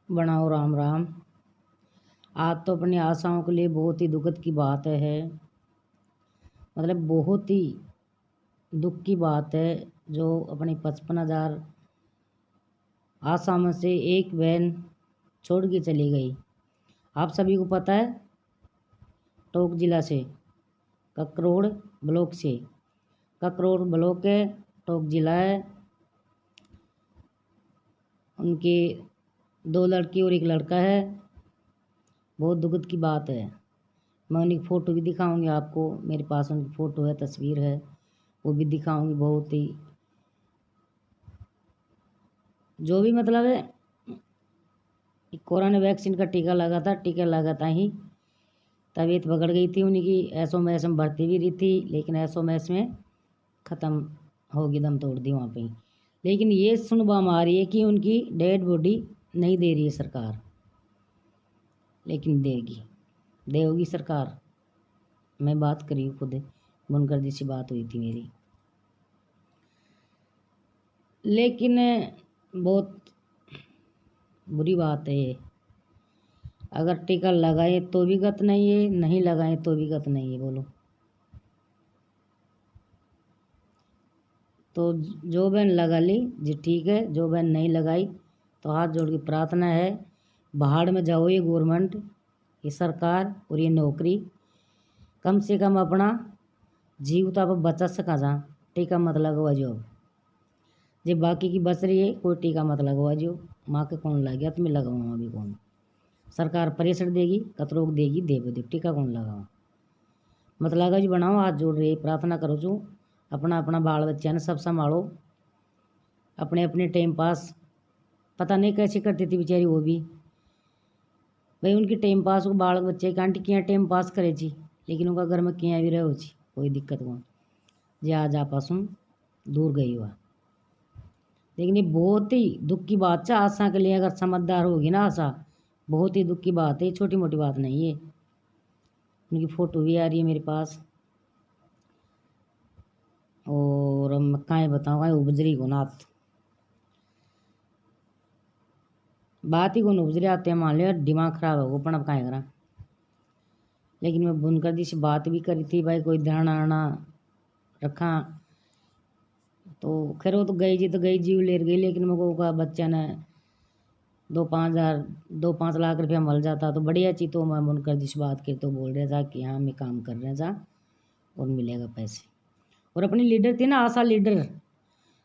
बनाओ राम राम। आज तो अपनी आशाओं के लिए बहुत ही दुखद की बात है। मतलब बहुत ही दुख की बात है। जो अपनी 55,000 आशा में से एक बहन छोड़ के चली गई। आप सभी को पता है, टोंक जिला से, ककरोड़ ब्लॉक से। ककरोड़ ब्लॉक है, टोंक जिला है। उनके 2 लड़की और 1 लड़का है। बहुत दुखद की बात है। मैं उनकी फ़ोटो भी दिखाऊंगी आपको। मेरे पास उनकी फ़ोटो है, तस्वीर है, वो भी दिखाऊंगी। बहुत ही जो भी मतलब है, कोरोना वैक्सीन का टीका लगा था। टीका लगाता ही तबीयत बिगड़ गई थी उनकी। एसओएमएस में भर्ती भी रही थी, लेकिन एसओएमएस में ख़त्म होगी, दम तोड़ दी वहाँ पे। लेकिन ये सुनवा आ रही है कि उनकी डेड बॉडी नहीं दे रही है सरकार, लेकिन देगी सरकार। मैं बात करी खुद, बुनकर जी से बात हुई थी मेरी। लेकिन बहुत बुरी बात है ये। अगर टीका लगाए तो भी गत नहीं है, नहीं लगाए तो भी गत नहीं है। बोलो, तो जो बहन लगा ली जी ठीक है, जो बहन नहीं लगाई तो हाथ जोड़ के प्रार्थना है, भाड़ में जाओ ये गवर्नमेंट, ये सरकार और ये नौकरी। कम से कम अपना जीव तो आप बचा सका जा। टीका मत लगवा जो। अब जब बाकी की बच रही है, कोई टीका मत लगवा जो। माँ के कौन लग गया, तुम्हें लगाऊँ अभी कौन? सरकार प्रेशर देगी, कतरोग देगी, दे टीका कौन लगाओ? मत लगा जी। बनाओ, हाथ जोड़ रही प्रार्थना करो जो। अपना अपना बाल बच्चा ने सब संभालो। अपने अपने टाइम पास पता नहीं कैसे करती थी बेचारी वो भी। भाई उनकी टाइम पास को बाल बच्चे की आंटी किया टाइम पास करे जी, लेकिन उनका घर में किया भी रहो जी, कोई दिक्कत को जी। आज आपस में दूर गई हुआ। लेकिन ये बहुत ही दुख की बात है आशा के लिए। अगर समझदार होगी ना आशा, बहुत ही दुख की बात है, छोटी मोटी बात नहीं है। उनकी फ़ोटो भी आ रही है मेरे पास। और मैं कहाँ बताऊँ, कहीं उपजरी को नाथ बात ही को उपजरी आते हैं, मान लिया दिमाग खराब है वो, पण अब कहाँ करा। लेकिन मैं बुनकर जी से बात भी करी थी, भाई कोई ध्यान आना रखा। तो खैर वो तो गई जी, तो गई जीव ले गई। लेकिन मेरे को का बच्चा ने 2-5 लाख रुपया मिल जाता तो बढ़िया चीज। तो मैं बुनकर जी से बात की तो बोल रहा था कि हाँ मैं काम कर रहा था और मिलेगा पैसे। और अपनी लीडर थी ना, आशा लीडर,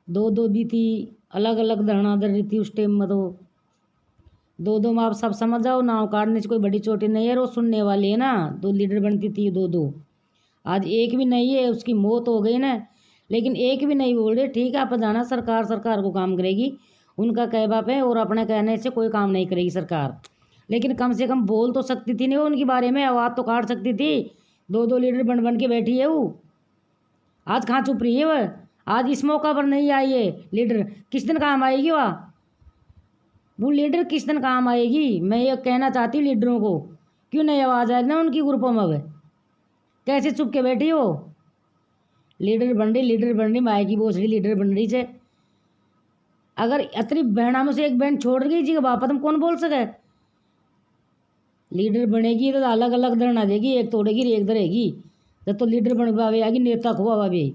2 भी थी, अलग अलग धरना दे रही थी उस टाइम में। तो 2 में आप सब समझ जाओ, नाव काटने से कोई बड़ी चोटी नहीं है। वो सुनने वाली है ना, 2 लीडर बनती थी 2। आज एक भी नहीं है, उसकी मौत हो गई ना। लेकिन एक भी नहीं बोल रहे ठीक है आप जाना, सरकार को काम करेगी। उनका कह बाप है, और अपने कहने से कोई काम नहीं करेगी सरकार। लेकिन कम से कम बोल तो सकती थी नहीं वो उनके बारे में, आवाज़ तो काट सकती थी। 2 लीडर बन बन के बैठी है वो। आज कहाँ चुप रही है वह? आज इस मौका पर नहीं आई है लीडर, किस दिन काम आएगी वह? वो लीडर किस दिन काम आएगी? मैं ये कहना चाहती हूँ लीडरों को, क्यों नहीं आवाज़ आ रही ना उनकी ग्रुपों में? वह कैसे चुप के बैठी हो? लीडर बन रही माए की बोझ रही लीडर बन रही है। अगर अतरी बहना में से एक बहन छोड़ गई जी बापा, तुम कौन बोल सके? लीडर बनेगी तो अलग अलग धरना देगी, एक तोड़ेगी एक धरेगी। जब तो लीडर बन पावे आगे नेता खुआ भी।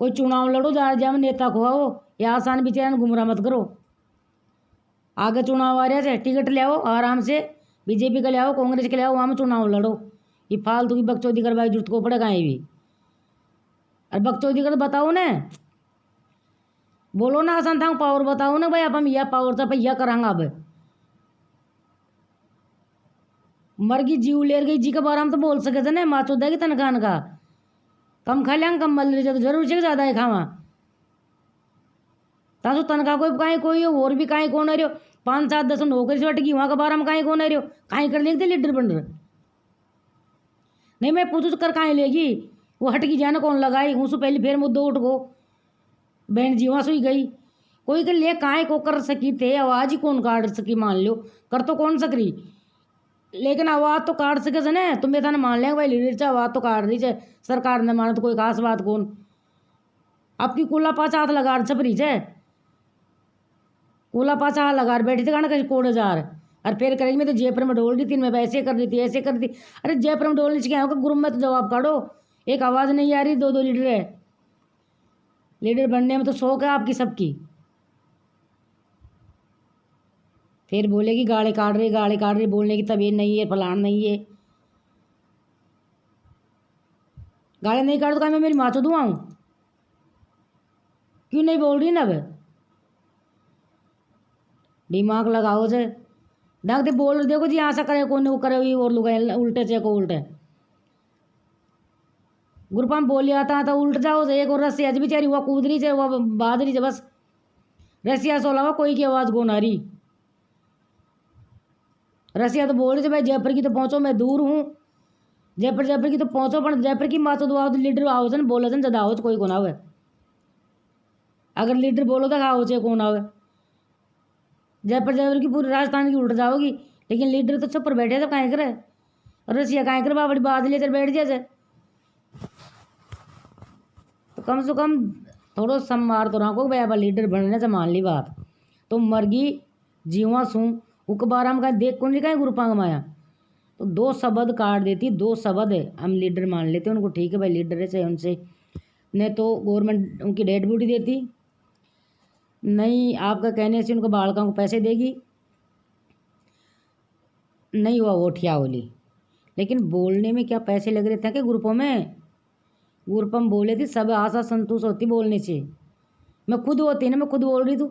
कोई चुनाव लड़ो, जा में नेता खुआओ, या आसान बेचारे गुमराह मत करो। आगे चुनाव आ रहे थे, टिकट ले आओ आराम से, बीजेपी का ले आओ, कांग्रेस के ले आओ, वहाँ में चुनाव लड़ो। ये फालतू की बकचोदी करवाई जरूरत को पड़ेगा ये भी। अरे बकचोदी कर बताओ ना, बोलो ना आसान था पावर बताओ ना भाई, अब हम यह पावर था भैया करांगा। अब मर गई जीव ले गई जी के बारे में तो बोल सके थे ना, माचो देगी तनखान का कम खा लिया, कम मल रही तो जरूर से ज़्यादा है खावा। तासो तनखा कोई कहीं कोई और भी कहीं कौन रहे हो, 5-7-10 नौकरी से हटगी, वहाँ के बारे में कहीं कौन रहे हो, कहीं कर लेते लीडर बन रहे। नहीं मैं पूछू तो कर कहीं लेगी, वो हटगी जाना कौन लगाई उससे पहले फिर मुद्दो उठ गो बहन जी वहाँ से ही गई। कोई के लिए काहे को कर सकी थे, आवाज़ ही कौन काट सकी, मान लो कर तो कौन सकरी, लेकिन आवाज़ तो काट सके से ना। तुम्हें था मान लेंगे भाई लीडर से आवाज़ तो काट रही है, सरकार ने माना तो कोई खास बात कौन। आपकी कुल्ला 5 हाथ लगा छपरी है, ओला पाछा लगा बैठी थी कहना कहीं कोड़ हजार और फिर करेगी मैं तो जयपुर में डोल रही थी, मैं ऐसे कर रही थी ऐसे कर रही थी। अरे जयपुर में डोलने से क्या होगा, ग्रुप में तो जवाब काढ़ो, एक आवाज़ नहीं आ रही, 2-2 लीडर है। लीडर बनने में तो शौक है आपकी सबकी। फिर बोलेगी गाड़ी काट रही, बोलने की तबीयत नहीं है, फलान नहीं है। गाड़ी नहीं काट तो क्या मैं मेरी माँ चो दुआऊँ? क्यों नहीं बोल रही ना? अब दिमाग लगाओ से ढंग से बोल, देखो जी ऐसा करे कौन वो करे, और लोग उल्टे से को उल्टे ग्रुप में बोल आता था उल्ट जाओ से। एक और रस्सिया से बेचारी हुआ कूद रही से, वह बाध रही से, बस रसिया से अलावा कोई की आवाज़ कौन आ रही। रसिया तो बोल रही थी भाई जयपुर की तो पहुँचो, मैं दूर हूँ, जयपुर की तो पहुँचो, पर जयपुर की माँ तो दुआ लीडर आओ से बोले से ज्यादा आओ कोई कौन आवे। अगर लीडर बोलो तो आओ से कौन आवे। जयपुर की पूरी राजस्थान की उल्ट जाओगी, लेकिन लीडर तो छुप पर बैठे थे कहीं करे, रसिया कहीं करे बाबड़ी बात ले चल बैठ जाए। तो कम से कम थोड़ो सम्मार तो रखो भाई, लीडर बनने से मान ली बात तो मरगी जीवा सू उक बार हम कहीं देख कौन नहीं कहीं ग्रुपा माया तो 2 शब्द काट देती, 2 शब्द है हम लीडर मान लेते उनको, ठीक है भाई लीडर है, चाहे उनसे नहीं तो गवर्नमेंट उनकी डेड बॉडी देती, नहीं आपका कहने से उनको बालकों को पैसे देगी, नहीं हुआ वो ठिया होली। लेकिन बोलने में क्या पैसे लग रहे थे कि ग्रुपों में बोले थी सब आशा संतोष होती बोलने से। मैं खुद होती ना, मैं खुद बोल रही थी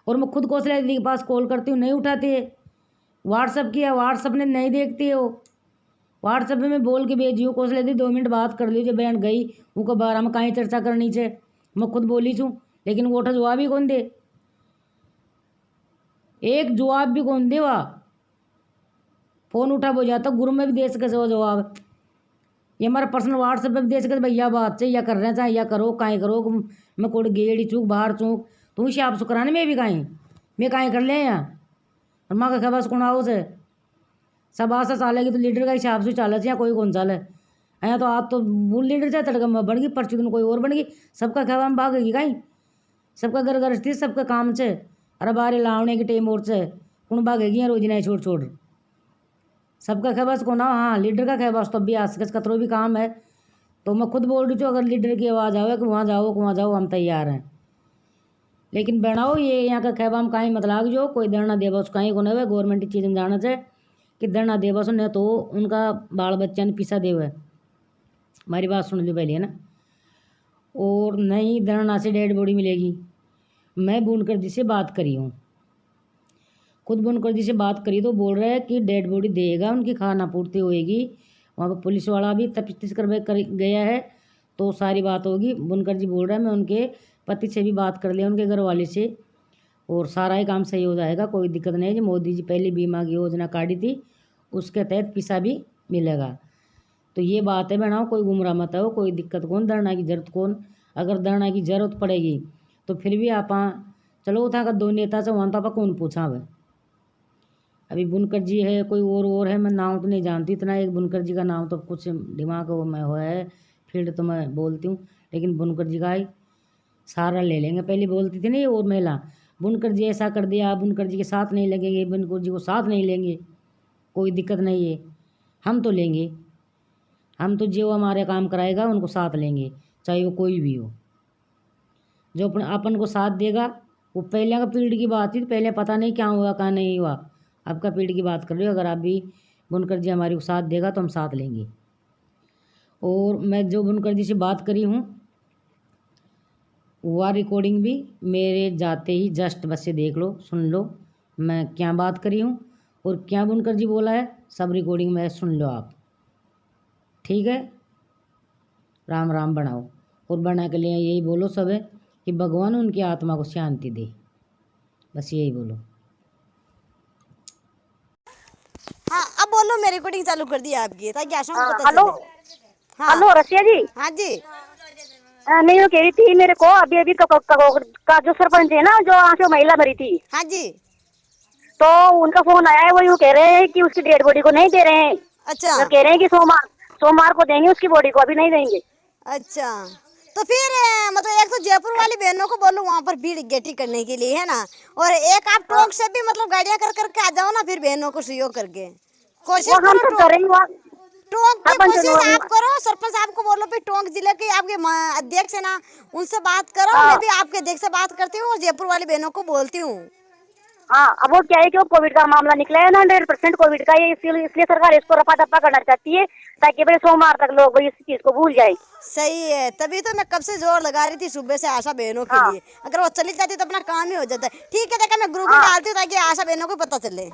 और मैं खुद कौशल्या दीदी के पास कॉल करती हूँ, नहीं उठाती है। व्हाट्सअप किया, व्हाट्सअप ने नहीं देखती है, वो व्हाट्सअप में मैं बोल के भेजी हूँ कौशल्या दीदी 2 मिनट बात कर लीजिए, बहन गई उनके बारे में कहीं चर्चा करनी से, मैं खुद बोली छूँ, लेकिन वो उठा जवाब ही कौन दे, एक जवाब भी कौन दे। वह फ़ोन उठा हो जाता गुरु में भी दे सके वो जवाब, ये हमारा पर्सनल व्हाट्सएप पे भी दे सके भैया बात से या कर रहे हैं चाहे या करो काहीं करो, मैं कोई गेड़ी चूक बाहर चूक तू हिसाब से कराने में भी काहीं मैं काहीं कर ले यहाँ और माँ का खबर बस कौन आओ से सब आशा चालेगी तो लीडर का हिसाब से चाले या कोई कौन चाले यहाँ तो आप तो वो लीडर चाहे तड़का में बन गई पर्ची तुम कोई और बन गई, सबका खबर में भागेगी काहीं, सबका घर गृहस्थी सबका काम से अरे बारे लावने की टेम और से कौन भागेगी रोज नहीं छोड़ छोड़ सबका खैबस को ना। हाँ लीडर का खैबस तो भी आज कतरो भी काम है, तो मैं खुद बोल रही हूँ अगर लीडर की आवाज़ आवे कि वहाँ जाओ हम तैयार हैं, लेकिन बनाओ ये यहाँ का खैबा हम कहीं मतलब जो कोई धरना दे बस कहीं को नहीं गवर्नमेंट की चीज़ें जाना चाहिए कि धरना दे बस नहीं तो उनका बाल बच्चा ने पीछा दे हुआ है। हमारी बात सुन ली पहले है ना, और नहीं धरना से डेड बॉडी मिलेगी। मैं बुनकर जी से बात करी हूँ, खुद बुनकर जी से बात करी तो बोल रहा है कि डेड बॉडी देगा, उनकी खाना पूर्ति होएगी, वहाँ पर पुलिस वाला भी तफ्तीश कर गया है तो सारी बात होगी। बुनकर जी बोल रहा है मैं उनके पति से भी बात कर लिया, उनके घर वाले से, और सारा ही काम सही हो जाएगा, कोई दिक्कत नहीं है। जो मोदी जी पहले बीमा की योजना काटी थी उसके तहत पैसा भी मिलेगा। तो ये बात है बहनाओ, कोई गुमराह मत हो, कोई दिक्कत कौन, धरना की जरूरत कौन, अगर धरना की जरूरत पड़ेगी तो फिर भी आप चलो उठा कर 2 नेता से वहाँ तो आप कौन पूछा है। अभी बुनकर जी है, कोई और है, मैं नाम तो नहीं जानती इतना, एक बुनकर जी का नाम तो कुछ दिमाग वो में हुआ है, फील्ड तो मैं बोलती हूँ, लेकिन बुनकर जी का ही सारा ले लेंगे। पहले बोलती थी ना ये और महिला बुनकर जी ऐसा कर दिया, बुनकर जी के साथ नहीं लगेंगे, बुनकर जी को साथ नहीं लेंगे, कोई दिक्कत नहीं है, हम तो लेंगे, हम तो जो हमारे काम कराएगा उनको साथ लेंगे, चाहे वो कोई भी हो, जो अपन को साथ देगा। वो पहले का पीढ़ी की बात थी, पहले पता नहीं क्या हुआ क्या नहीं हुआ, अब का पीढ़ी की बात कर रही हो। अगर आप भी बुनकर जी हमारी को साथ देगा तो हम साथ लेंगे। और मैं जो बुनकर जी से बात करी हूँ वह रिकॉर्डिंग भी मेरे जाते ही जस्ट बस से देख लो, सुन लो मैं क्या बात करी हूँ और क्या बुनकर जी बोला है, सब रिकॉर्डिंग में सुन लो आप, ठीक है। राम राम बनाओ और बना के लिए यही बोलो सब है कि भगवान उनकी आत्मा को शांति दे, बस यही बोलो। हाँ अब बोलो, मैं रिकॉर्डिंग चालू कर दी आपकी ताकि आशा को पता हेलो चले। हाँ हेलो रसिया जी। हाँ जी नहीं वो कह रही थी मेरे को अभी का जो सरपंच है ना, जो वहाँ से महिला मरी थी, हाँ जी, तो उनका फोन आया है, वो यूँ कह रहे हैं कि उसकी डेड बॉडी को नहीं दे रहे हैं। अच्छा तो कह रहे हैं कि सोमवार को देंगे उसकी बॉडी को, अभी नहीं देंगे। अच्छा, तो फिर मतलब एक तो जयपुर वाली बहनों को बोलो वहाँ पर भीड़ इकट्ठी करने के लिए, है ना, और एक आप टोंक से भी मतलब गाड़ियाँ कर करके आ जाओ ना, फिर बहनों को सहयोग करके कोशिश वो हम करो। तो कर रहे हैं टोंक की सरपंच कोशिश आप करो, सरपंच साहब को बोलो, फिर टोंक जिले के आपके अध्यक्ष है ना, उनसे बात करो। मैं भी आपके अध्यक्ष से बात करती हूँ और जयपुर वाली बहनों को बोलती हूँ। हाँ, अब वो क्या है कि वो कोविड का मामला निकला है ना, 100% कोविड का, ये इसलिए सरकार इसको रफा दफा करना चाहती है ताकि भाई सोमवार तक लोग भाई इस चीज को भूल जाए। सही है, तभी तो मैं कब से जोर लगा रही थी सुबह से आशा बहनों के लिए। अगर वो चली जाती तो अपना काम ही हो जाता है। ठीक है, देखा मैं ग्रुप में डालती हूँ ताकि आशा बहनों को पता चले।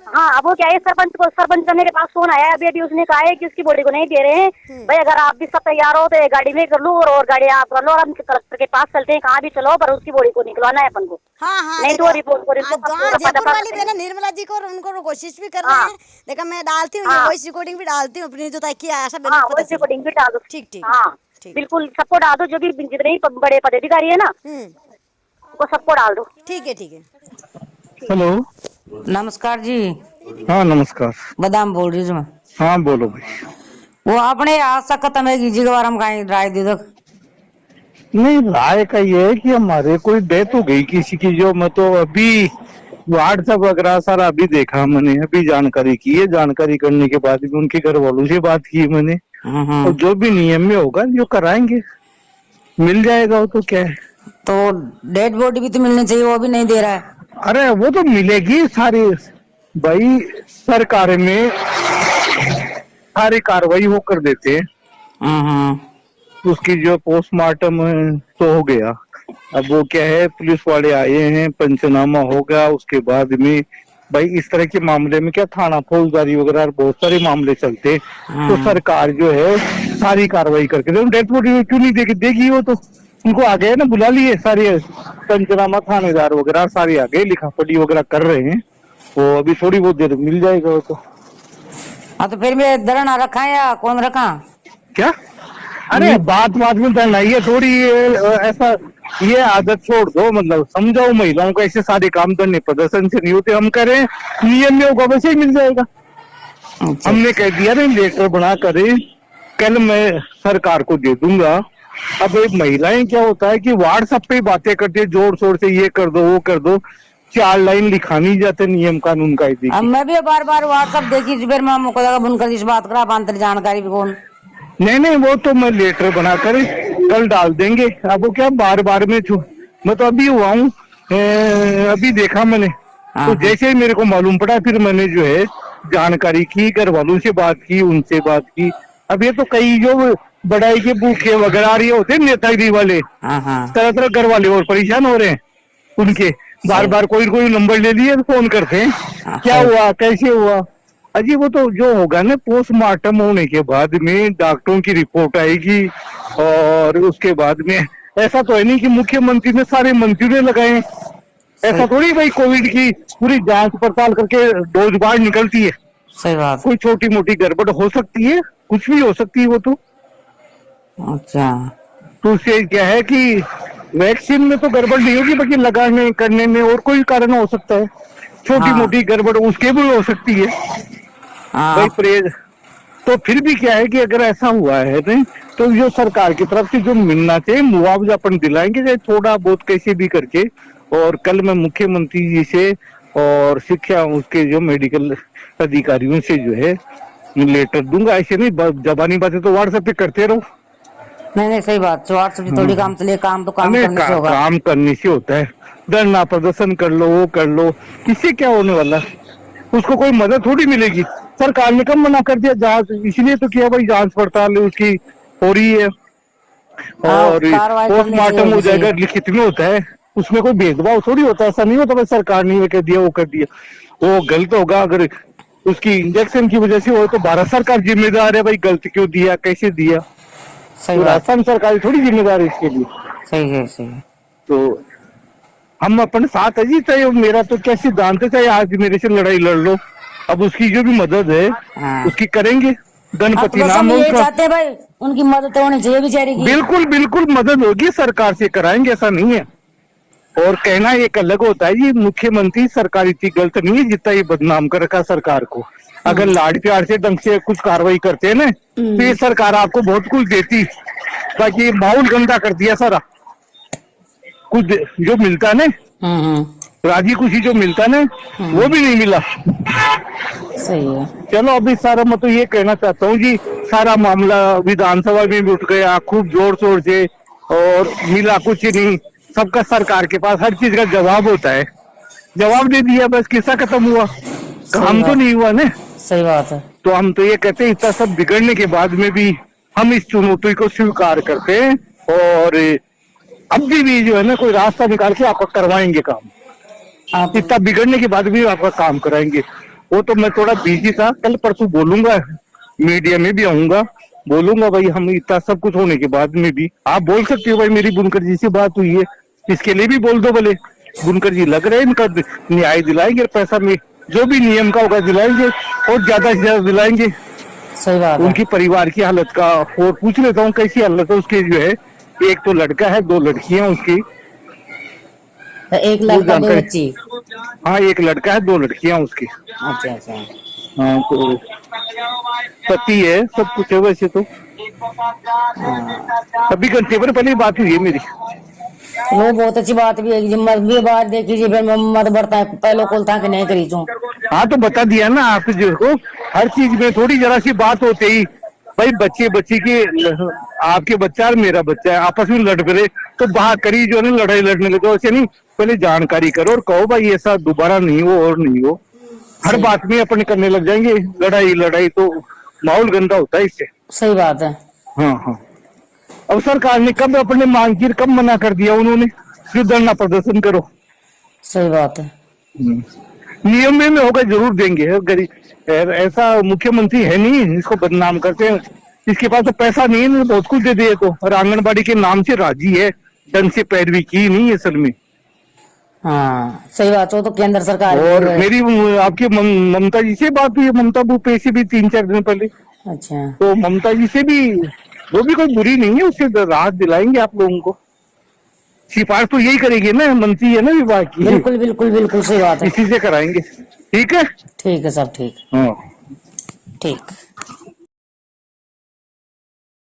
हाँ, अब वो क्या है, सरपंच का मेरे पास फोन आया अभी उसने कहा है कि उसकी बॉडी को नहीं दे रहे हैं भाई, अगर आप भी सब तैयार हो तो एक गाड़ी में कर लो और गाड़ी आप कर लो और हम कलेक्टर के पास चलते हैं, कहाँ भी चलो, पर उसकी बॉडी को निकलवाना है अपन को। हाँ हाँ, नहीं तो रिपोर्ट जयपुर वाली बहन निर्मला जी को उनको कोशिश भी कर रहे हैं। देखा मैं डालती हूँ, वॉइस रिकॉर्डिंग भी डालती हूँ अपनी, जो ताकि आशा बहनों को पता चले। रिकॉर्डिंग भी डाल दो। ठीक ठीक, हाँ बिल्कुल, सबको डाल दो, जो भी जितने बड़े पदाधिकारी है ना वो सबको डाल दो। ठीक है ठीक है। हेलो, नमस्कार जी। हाँ नमस्कार। बादाम बोल रही हूँ मैं। हाँ बोलो भाई। वो आपने आज तक खत्म है जी के बारे में कहीं राय दे दो। नहीं, राय का ये है कि हमारे कोई डेथ हो गई किसी की, जो मैं तो अभी व्हाट्सएप वगैरह सारा अभी देखा मैंने, अभी जानकारी की है। जानकारी करने के बाद भी उनके घर वालों से बात की मैंने, और जो भी नियम में होगा जो कराएंगे, मिल जाएगा। वो तो क्या है, तो डेड बॉडी भी तो मिलनी चाहिए, वो भी नहीं दे रहा है। अरे वो तो मिलेगी सारी भाई, सरकार में सारी कार्रवाई वो कर देते हैं। उसकी जो पोस्टमार्टम तो हो गया, अब वो क्या है, पुलिस वाले आए हैं, पंचनामा होगा, उसके बाद में भाई इस तरह के मामले में क्या थाना फौजदारी वगैरह बहुत सारे मामले चलते, तो सरकार जो है सारी कार्रवाई करके डेथ बॉडी क्यों नहीं देगी। वो तो उनको आ गए ना, बुला लिए सारे पंचनामा, थानेदार वगैरह सारे आ गए, लिखा पढ़ी वगैरह कर रहे हैं। वो अभी थोड़ी बहुत देर मिल जाएगा वो तो। हाँ, तो फिर मैं धरना रखा या कौन रखा क्या? अरे बात में डरना, ये थोड़ी ऐसा, ये आदत छोड़ दो, मतलब समझाओ महिलाओं को, ऐसे सारे काम करने प्रदर्शन से नहीं होते। हम कह रहे हैं नियम में होगा वैसे ही मिल जाएगा। हमने कह दिया ना, लेटर बना कर कल मैं सरकार को दे दूंगा। अब एक महिलाएं क्या होता है कि व्हाट्सएप पे बातें करती है जोर शोर से, ये कर दो वो कर दो, 4 लाइन लिखा नहीं जाते नियम कानून का। अब मैं भी बार बार व्हाट्सएप देखी, फिर मैं मुझको लगा बुनकर इस बात करा अंतर जानकारी भी कौन। नहीं, वो तो मैं लेटर बनाकर कल डाल देंगे। अब वो क्या बार में मैं तो अभी हुआ हूँ, अभी देखा मैंने, तो जैसे ही मेरे को मालूम पड़ा फिर मैंने जो है जानकारी की, घर वालों से बात की, उनसे बात की। अब ये तो कई जो बड़ाई के भूखे वगैरह आ रही होते हैं नेतागिरी वाले, तरह तरह घर वाले और परेशान हो रहे हैं। उनके बार कोई नंबर ले लिए फोन करते हैं, क्या हुआ कैसे हुआ। अजी वो तो जो होगा ना, पोस्टमार्टम होने के बाद में डॉक्टरों की रिपोर्ट आएगी, और उसके बाद में ऐसा तो है नहीं कि मुख्यमंत्री ने सारे मंत्रियों ने लगाए, ऐसा थोड़ी भाई कोविड की पूरी जांच पड़ताल करके डोज बाहर निकलती है। सही बात। कोई छोटी मोटी गड़बड़ हो सकती है, कुछ भी हो सकती है वो तो। अच्छा, तो उससे क्या है कि वैक्सीन में तो गड़बड़ नहीं होगी, बाकी लगाने करने में और कोई कारण हो सकता है, छोटी मोटी गड़बड़ उसके भी हो सकती है भाई परहेज। तो फिर भी क्या है कि अगर ऐसा हुआ है नहीं, तो जो सरकार की तरफ से जो मिलना चाहिए मुआवजा अपन दिलाएंगे, चाहे थोड़ा बहुत कैसे भी करके। और कल मैं मुख्यमंत्री जी से और शिक्षा उसके जो मेडिकल अधिकारियों से जो है लेटर दूंगा। ऐसे नहीं जबानी बातें तो व्हाट्सएप पे करते रहो। नहीं सही बात, व्हाट्सएप से थोड़ी काम चले, काम तो काम करने से होगा। काम करने से होता है, धरना प्रदर्शन कर लो, वो कर लो, इससे क्या होने वाला, उसको कोई मदद थोड़ी मिलेगी। सरकार ने कब मना कर दिया, जांच इसलिए तो किया भाई, जांच पड़ताल उसकी हो रही है, और पोस्टमार्टम हो जाएगा, लिखित में होता है, उसमें कोई भेदभाव थोड़ी होता है। ऐसा नहीं होता भाई सरकार ने ये कह दिया वो कर दिया, वो गलत होगा। अगर उसकी इंजेक्शन की वजह से हो तो भारत सरकार जिम्मेदार है भाई, गलत क्यों दिया कैसे दिया, तो राजस्थान सरकार थोड़ी जिम्मेदार है इसके लिए। सही है। तो हम अपन साथ है जी, चाहे मेरा तो क्या सिद्धांत है, चाहे आज मेरे से लड़ाई लड़ लो, अब उसकी जो भी मदद है उसकी करेंगे। गणपति नाम है उसका, चाहते हैं भाई उनकी मदद होनी चाहिए बेचारी की। बिल्कुल मदद होगी, सरकार से कराएंगे, ऐसा नहीं है। और कहना एक अलग होता है जी, मुख्यमंत्री सरकार इतनी गलत नहीं है जितना ये बदनाम कर रखा सरकार को। अगर लाड प्यार से ढंग से कुछ कार्रवाई करते हैं ना तो ये सरकार आपको बहुत कुछ देती, बाकी माहौल गंदा कर दिया सारा। कुछ जो मिलता है ना, राजी खुशी जो मिलता है ना, वो भी नहीं मिला। सही है। चलो अभी सारा मैं तो ये कहना चाहता हूँ जी, सारा मामला विधानसभा में भी उठ गया खूब जोर शोर से, और मिला कुछ नहीं। सबका सरकार के पास हर चीज का जवाब होता है, जवाब दे दिया, बस किस्सा खत्म हुआ, काम तो नहीं हुआ ना। सही बात है। तो हम तो ये कहते हैं, इतना सब बिगड़ने के बाद में भी हम इस चुनौती को स्वीकार करते हैं, और अब भी जो है ना कोई रास्ता निकाल के आपका करवाएंगे काम। आप इतना बिगड़ने के बाद भी आपका काम कराएंगे। वो तो मैं थोड़ा बिजी था, कल परसों बोलूंगा, मीडिया में भी आऊंगा, बोलूंगा भाई हम इतना सब कुछ होने के बाद में भी। आप बोल सकते हो भाई मेरी बुनकर जी से बात हुई है, इसके लिए भी बोल दो भले, बुनकर जी लग रहे हैं, इनका न्याय दिलाएंगे, पैसा में जो भी नियम का होगा दिलाएंगे, और ज्यादा से ज्यादा दिलाएंगे। सही बात है। उनकी परिवार की हालत का और पूछ लेता हूँ कैसी हालत है उसकी। जो है एक तो लड़का है, 2 लड़कियां उसकी, एक लड़का 2 बच्ची। हाँ एक लड़का है, 2 लड़कियां उसकी। अच्छा अच्छा। हाँ तो पति है, सब कुछ है वैसे तो। अभी घंटे पर पहले बात हुई है मेरी। वो बहुत अच्छी बात भी है कि मत भी बात देखी जी, फिर मत बढ़ता है पहले कोल था कि नहीं करी चूं। हाँ तो बता दिया ना आप जो को, हर चीज में थोड़ी जरा सी बात होते ही भाई बच्चे बच्ची की, आपके बच्चा और मेरा बच्चा है, आपस में लड़ पड़े तो बात करी जो है ना, लड़ाई लड़ने लगे, ऐसे नहीं, पहले जानकारी करो और कहो भाई ऐसा दोबारा नहीं हो और नहीं हो। हर बात में अपन करने लग जाएंगे लड़ाई तो माहौल गंदा होता है इससे। सही बात है। हाँ हाँ। अब सरकार ने कब अपने मांग की कब मना कर दिया उन्होंने, जो धरना प्रदर्शन करो। सही बात है। नियम में होगा जरूर देंगे, गरीब ऐसा मुख्यमंत्री है नहीं इसको बदनाम करते हैं, इसके पास तो पैसा नहीं है, बहुत कुछ दे दिए तो, और आंगनबाड़ी के नाम से राजी है, ढंग से पैरवी की नहीं है असल में। हाँ सही बात हो, तो केंद्र सरकार और मेरी आपकी ममता जी से बात हुई है, ममता भूपेश से भी 3-4 दिन पहले। अच्छा। तो ममता जी से भी, वो भी कोई बुरी नहीं है, उससे राहत दिलाएंगे आप लोगों को। सिफारिश तो यही करेगी ना, मंत्री है ना विभाग की। बिल्कुल बिल्कुल बिल्कुल सही बात है। इसी से कराएंगे। ठीक है ठीक है सब ठीक। हाँ ठीक।